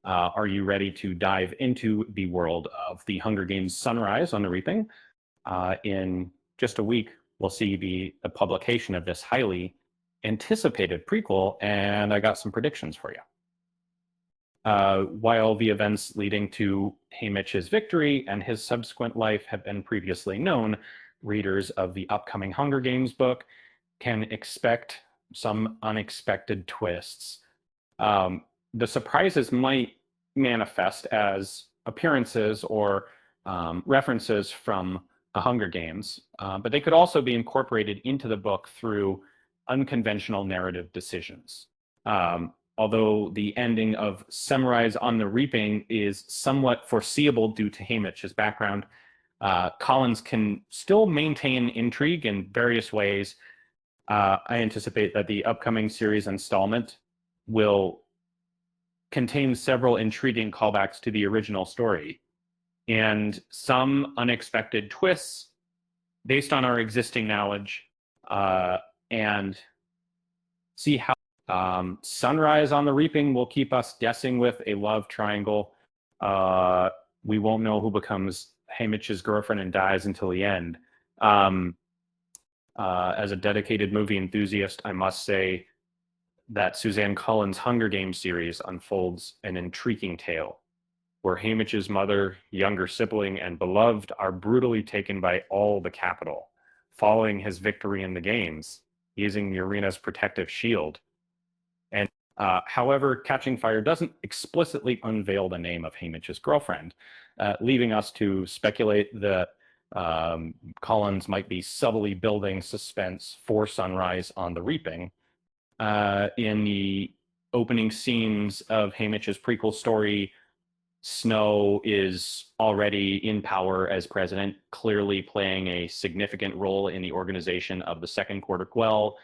Are you ready to dive into the world of the Hunger Games Sunrise on the Reaping? In just a week, we'll see the publication of this highly anticipated prequel, and I got some predictions for you. While the events leading to Haymitch's victory and his subsequent life have been previously known, readers of the upcoming Hunger Games book can expect some unexpected twists. The surprises might manifest as appearances or references from the Hunger Games, but they could also be incorporated into the book through unconventional narrative decisions. Although the ending of Sunrise on the Reaping is somewhat foreseeable due to Haymitch's background, Collins can still maintain intrigue in various ways. I anticipate that the upcoming series installment will contain several intriguing callbacks to the original story and some unexpected twists based on our existing knowledge, and see how Sunrise on the Reaping will keep us guessing with a love triangle. We won't know who becomes Haymitch's girlfriend and dies until the end. As a dedicated movie enthusiast, I must say that Suzanne Collins' Hunger Games series unfolds an intriguing tale where Haymitch's mother, younger sibling, and beloved are brutally taken by all the capital, following his victory in the games, using the arena's protective shield. And however, Catching Fire doesn't explicitly unveil the name of Haymitch's girlfriend, leaving us to speculate that Collins might be subtly building suspense for Sunrise on the Reaping. In the opening scenes of Haymitch's prequel story, Snow is already in power as president, clearly playing a significant role in the organization of the Second Prequel.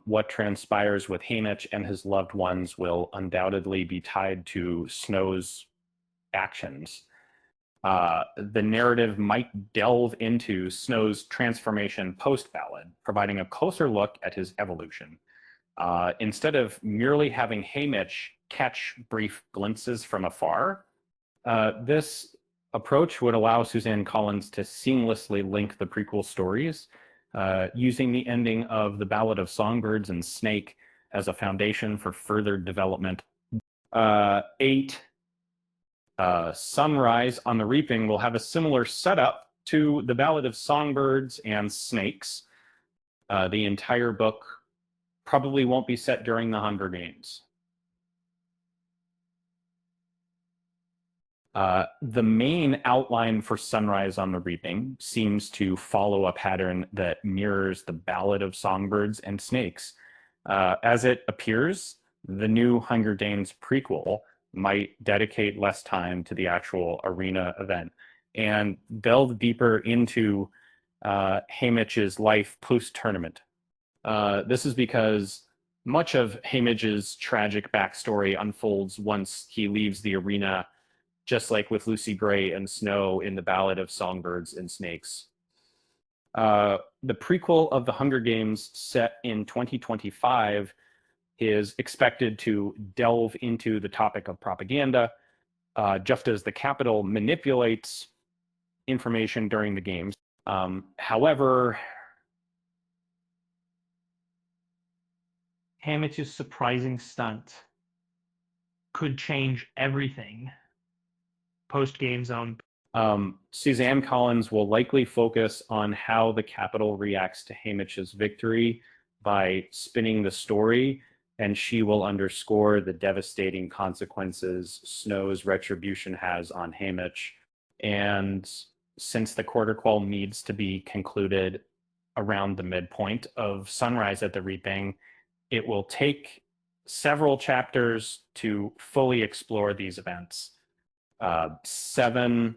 What transpires with Haymitch and his loved ones will undoubtedly be tied to Snow's actions. The narrative might delve into Snow's transformation post-ballad, providing a closer look at his evolution. Instead of merely having Haymitch catch brief glimpses from afar, this approach would allow Suzanne Collins to seamlessly link the prequel stories, using the ending of The Ballad of Songbirds and Snake as a foundation for further development. 8. Sunrise on the Reaping will have a similar setup to The Ballad of Songbirds and Snakes. The entire book probably won't be set during the Hunger Games. The main outline for Sunrise on the Reaping seems to follow a pattern that mirrors The Ballad of Songbirds and Snakes. As it appears, the new Hunger Games prequel might dedicate less time to the actual arena event and delve deeper into Haymitch's life post-tournament. This is because much of Haymitch's tragic backstory unfolds once he leaves the arena, just like with Lucy Gray and Snow in The Ballad of Songbirds and Snakes. The prequel of the Hunger Games, set in 2025, is expected to delve into the topic of propaganda, just as the Capitol manipulates information during the games. However, Haymitch's surprising stunt could change everything post-game zone. Suzanne Collins will likely focus on how the Capitol reacts to Haymitch's victory by spinning the story, and she will underscore the devastating consequences Snow's retribution has on Haymitch. And since the Prequel needs to be concluded around the midpoint of Sunrise at the Reaping, it will take several chapters to fully explore these events. 7.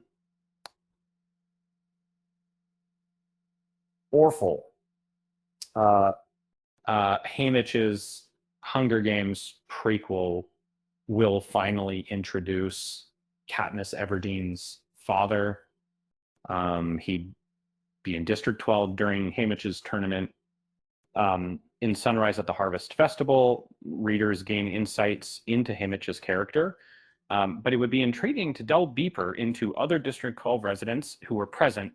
Orphle. Haymitch's Hunger Games prequel will finally introduce Katniss Everdeen's father. He'd be in District 12 during Haymitch's tournament. In Sunrise at the Harvest Festival, readers gain insights into Haymitch's character, But it would be intriguing to delve deeper into other District 12 residents who were present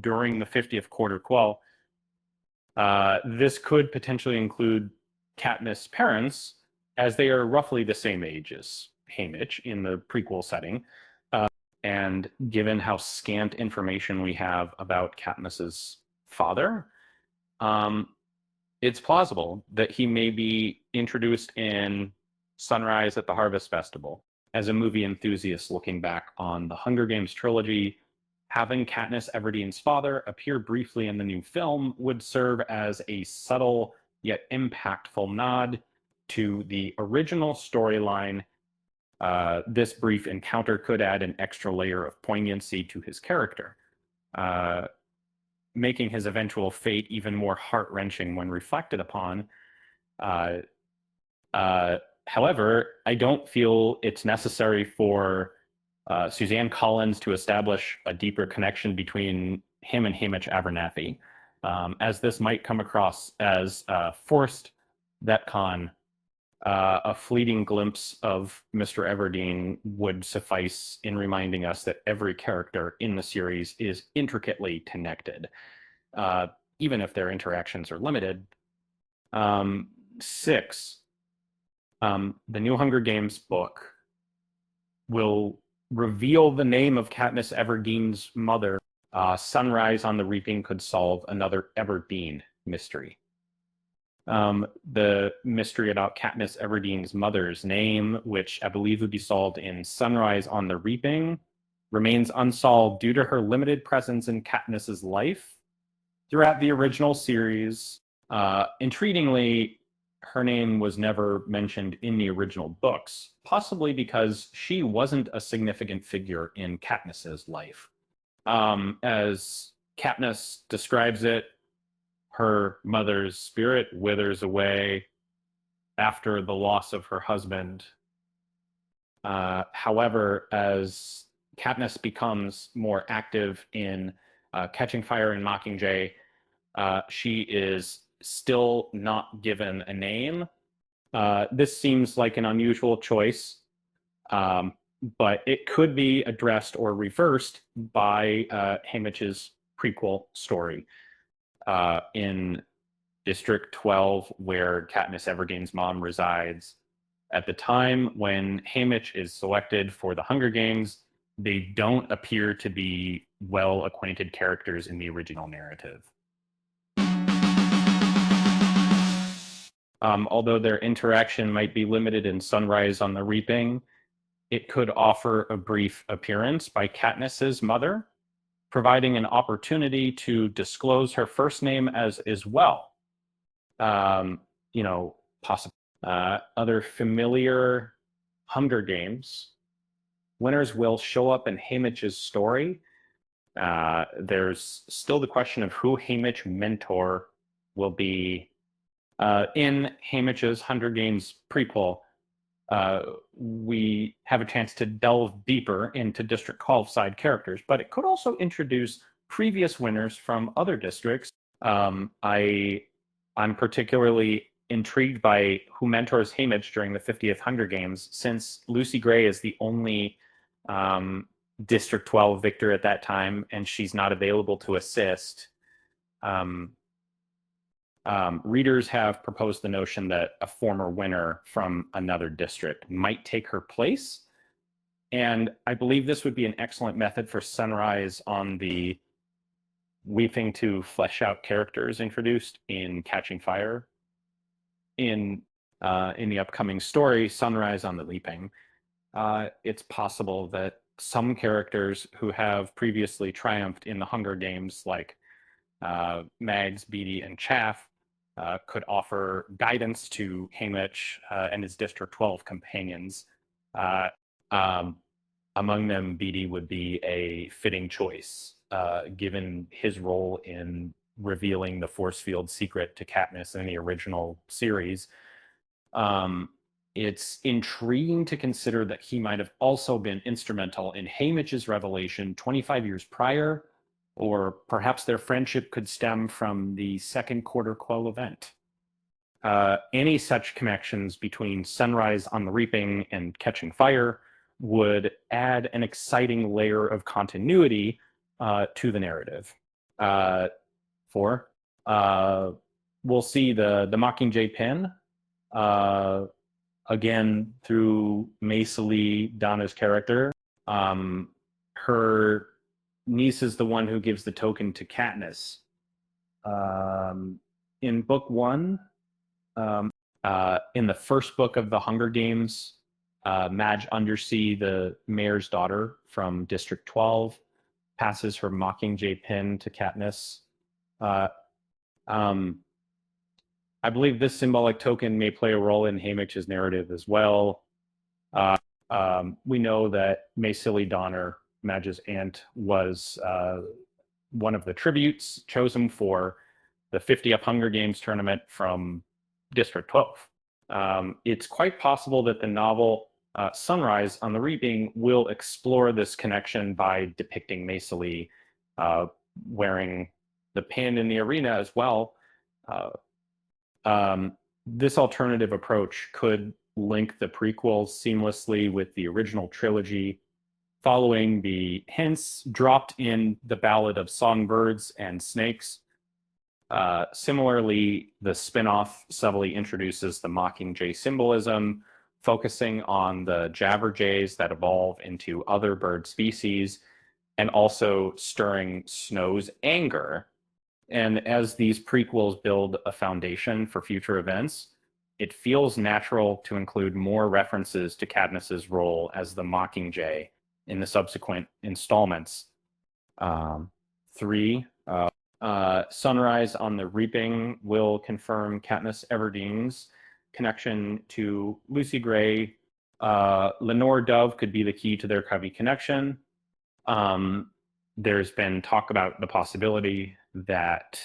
during the 50th quarter quell. This could potentially include Katniss' parents, as they are roughly the same age as Haymitch in the prequel setting. And given how scant information we have about Katniss's father, it's plausible that he may be introduced in Sunrise at the Harvest Festival. As a movie enthusiast looking back on the Hunger Games trilogy, having Katniss Everdeen's father appear briefly in the new film would serve as a subtle yet impactful nod to the original storyline. This brief encounter could add an extra layer of poignancy to his character, making his eventual fate even more heart-wrenching when reflected upon. However, I don't feel it's necessary for Suzanne Collins to establish a deeper connection between him and Haymitch Abernathy, as this might come across as forced retcon. A fleeting glimpse of Mr. Everdeen would suffice in reminding us that every character in the series is intricately connected, even if their interactions are limited. 6. The New Hunger Games book will reveal the name of Katniss Everdeen's mother. Sunrise on the Reaping could solve another Everdeen mystery. The mystery about Katniss Everdeen's mother's name, which I believe would be solved in Sunrise on the Reaping, remains unsolved due to her limited presence in Katniss's life throughout the original series. Intriguingly, her name was never mentioned in the original books, possibly because she wasn't a significant figure in Katniss's life. As Katniss describes it, her mother's spirit withers away after the loss of her husband. However, as Katniss becomes more active in Catching Fire and Mockingjay, she is still not given a name. This seems like an unusual choice, but it could be addressed or reversed by Haymitch's prequel story in District 12, where Katniss Everdeen's mom resides. At the time when Haymitch is selected for the Hunger Games, they don't appear to be well-acquainted characters in the original narrative. Although their interaction might be limited in Sunrise on the Reaping, it could offer a brief appearance by Katniss's mother, providing an opportunity to disclose her first name as well. Possibly other familiar Hunger Games winners will show up in Haymitch's story. There's still the question of who Haymitch mentor will be. In Haymitch's Hunger Games prequel, we have a chance to delve deeper into District 12 side characters, but it could also introduce previous winners from other districts. I'm particularly intrigued by who mentors Haymitch during the 50th Hunger Games, since Lucy Gray is the only District 12 victor at that time, and she's not available to assist. Readers have proposed the notion that a former winner from another district might take her place, and I believe this would be an excellent method for Sunrise on the Weeping to flesh out characters introduced in Catching Fire. In the upcoming story, Sunrise on the Leaping, it's possible that some characters who have previously triumphed in the Hunger Games, like Mags, Beatty, and Chaff, could offer guidance to Haymitch and his District 12 companions. Among them, Beatty would be a fitting choice, given his role in revealing the force field secret to Katniss in the original series. It's intriguing to consider that he might have also been instrumental in Haymitch's revelation 25 years prior, or perhaps their friendship could stem from the second quarter quell event. Any such connections between Sunrise on the Reaping and Catching Fire would add an exciting layer of continuity to the narrative. 4, we'll see the Mockingjay pin again through Maisily, Donna's character. Her niece is the one who gives the token to Katniss. In book 1, in the first book of the Hunger Games, Madge Undersea, the mayor's daughter from District 12, passes her Mockingjay pin to Katniss. I believe this symbolic token may play a role in Haymitch's narrative as well. We know that Maisily Donner, Madge's aunt, was one of the tributes chosen for the 50th Hunger Games tournament from District 12. It's quite possible that the novel Sunrise on the Reaping will explore this connection by depicting Maisily wearing the pin in the arena as well. This alternative approach could link the prequels seamlessly with the original trilogy, following the hints dropped in the Ballad of Songbirds and Snakes. Similarly, the spin-off subtly introduces the Mockingjay symbolism, focusing on the jabberjays that evolve into other bird species, and also stirring Snow's anger. And as these prequels build a foundation for future events, it feels natural to include more references to Katniss's role as the Mockingjay in the subsequent installments. 3, Sunrise on the Reaping will confirm Katniss Everdeen's connection to Lucy Gray. Lenore Dove could be the key to their Covey connection. There's been talk about the possibility that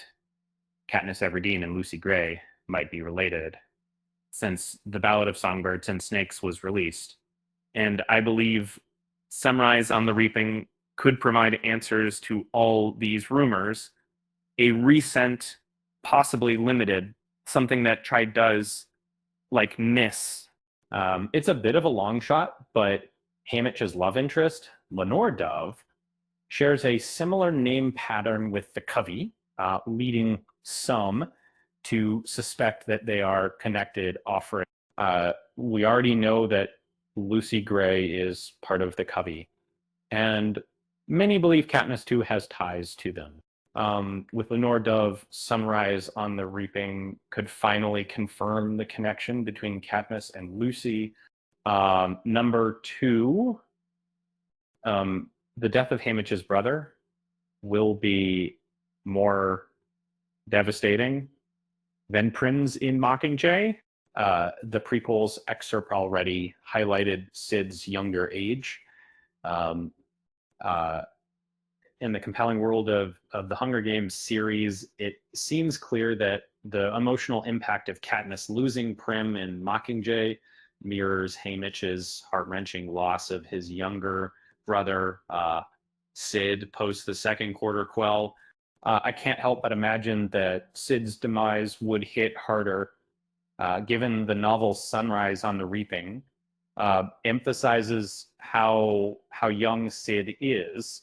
Katniss Everdeen and Lucy Gray might be related since the Ballad of Songbirds and Snakes was released. And I believe Sunrise on the Reaping could provide answers to all these rumors. A recent, possibly limited, something that Tried does like miss. It's a bit of a long shot, but Haymitch's love interest, Lenore Dove, shares a similar name pattern with the Covey, leading some to suspect that they are connected, offering. We already know that Lucy Gray is part of the Covey, and many believe Katniss too has ties to them. With Lenore Dove, Sunrise on the Reaping could finally confirm the connection between Katniss and Lucy. Number 2, the death of Haymitch's brother will be more devastating than Prim's in Mockingjay. The prequels excerpt already highlighted Sid's younger age. In the compelling world of the Hunger Games series, it seems clear that the emotional impact of Katniss losing Prim in Mockingjay mirrors Haymitch's heart-wrenching loss of his younger brother, Sid, post the second quarter quell. I can't help but imagine that Sid's demise would hit harder, given the novel Sunrise on the Reaping emphasizes how young Sid is.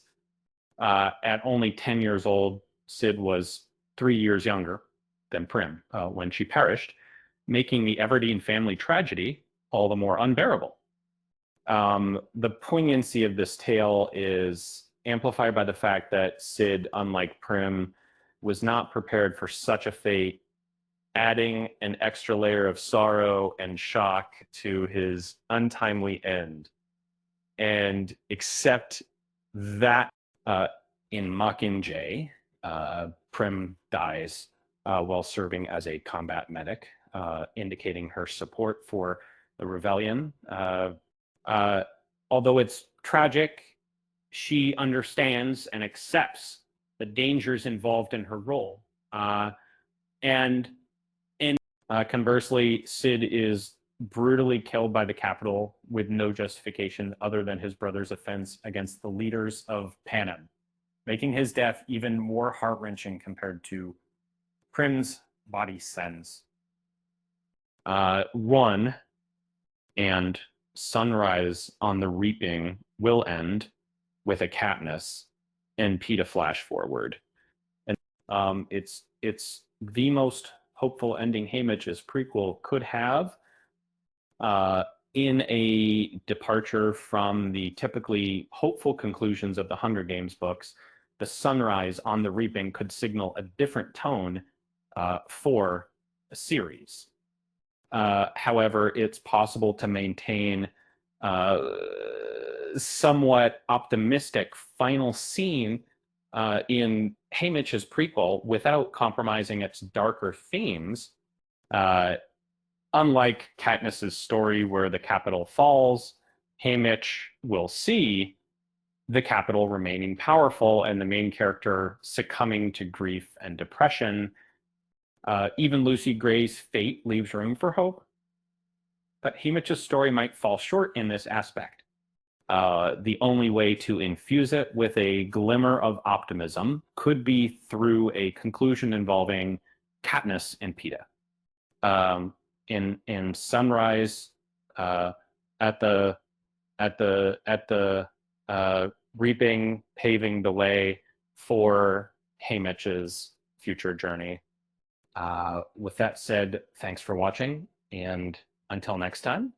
At only 10 years old, Sid was 3 years younger than Prim when she perished, making the Everdeen family tragedy all the more unbearable. The poignancy of this tale is amplified by the fact that Sid, unlike Prim, was not prepared for such a fate, adding an extra layer of sorrow and shock to his untimely end. And except that in Mockingjay, Prim dies while serving as a combat medic, indicating her support for the rebellion. Although it's tragic, she understands and accepts the dangers involved in her role. Conversely, Sid is brutally killed by the Capitol with no justification other than his brother's offense against the leaders of Panem, making his death even more heart-wrenching compared to Prim's body sends. 1, and Sunrise on the Reaping will end with a Katniss and Peeta flash forward. And it's the most hopeful ending Haymitch's prequel could have, uh, in a departure from the typically hopeful conclusions of the Hunger Games books. The sunrise on the reaping could signal a different tone for a series. However, it's possible to maintain uh, somewhat optimistic final scene in Haymitch's prequel without compromising its darker themes. Uh, Unlike Katniss's story where the capital falls, Haymitch will see the capital remaining powerful and the main character succumbing to grief and depression. Even Lucy Gray's fate leaves room for hope, but Haymitch's story might fall short in this aspect. The only way to infuse it with a glimmer of optimism could be through a conclusion involving Katniss and Peeta. In Sunrise, uh, at the reaping, paving the way for Haymitch's future journey. With that said, thanks for watching, and until next time.